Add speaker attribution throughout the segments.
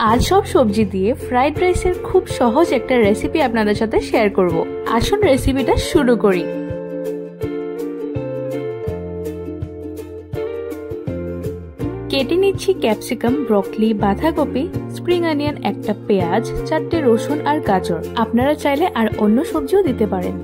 Speaker 1: আজ সব সবজি দিয়ে ফ্রাইড রাইসের খুব সহজ একটা রেসিপি আপনাদের সাথে শেয়ার করব। আসুন রেসিপিটা শুরু করি। কেটে নিচ্ছি ক্যাপসিকাম, ব্রকলি, বাঁধাকপি, স্প্রিং অনিয়ন, একটা পেঁয়াজ, 4টে রসুন আর গাজর। আপনারা চাইলে আর অন্য সবজিও দিতে পারেন।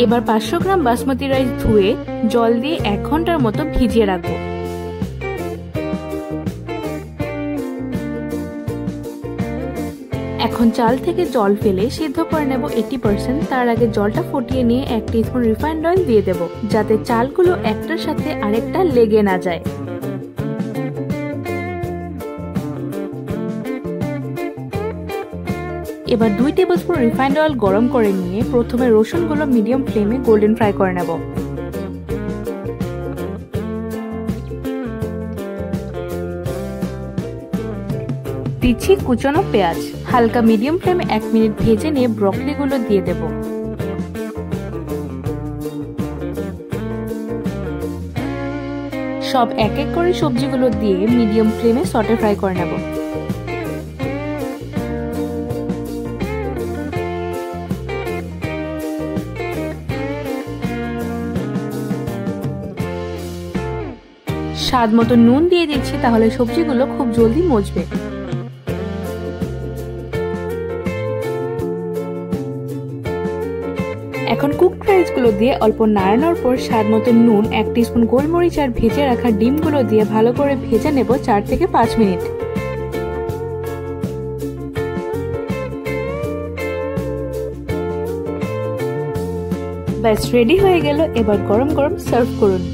Speaker 1: এবার 500 গ্রাম বাসমতি রাইস ধুয়ে জল দিয়ে 1 ঘন্টার মতো ভিজিয়ে রাখবো। এখন চাল থেকে জল ফেলে সিদ্ধ করে নেব 80%। তার আগে জলটা ফুটিয়ে নিয়ে 1 টিস্পুন রিফাইন্ড অয়েল দিয়ে দেব, যাতে চালগুলো একটার সাথে আরেকটা লেগে না যায়। এবার 2 টেবিলস্পুন রিফাইন্ড অয়েল গরম করে নিয়ে প্রথমে রসুনগুলো মিডিয়াম ফ্লেমে গোল্ডেন ফ্রাই করে নেব। দিচ্ছি কুচানো পেঁয়াজ। হালকা মিডিয়াম ফ্লেমে 1 মিনিট ভেজে নিয়ে ব্রকলিগুলো দিয়ে দেব। সব এক এক করে সবজিগুলো দিয়ে মিডিয়াম ফ্লেমে সটে ফ্রাই করে নেব। স্বাদ মতো নুন দিয়ে দিচ্ছি, তাহলে সবজিগুলো খুব জলদি মজবে। এখন কুকড রাইসগুলো দিয়ে অল্প নাড়ানোর পর স্বাদ মতো নুন, 1 টিস্পুন গোলমরিচ আর ভেজে রাখা ডিমগুলো দিয়ে ভালো করে ভেজে নেব 4 থেকে 5 মিনিট। ব্যাস রেডি হয়ে গেল। এবার গরম গরম সার্ভ করুন।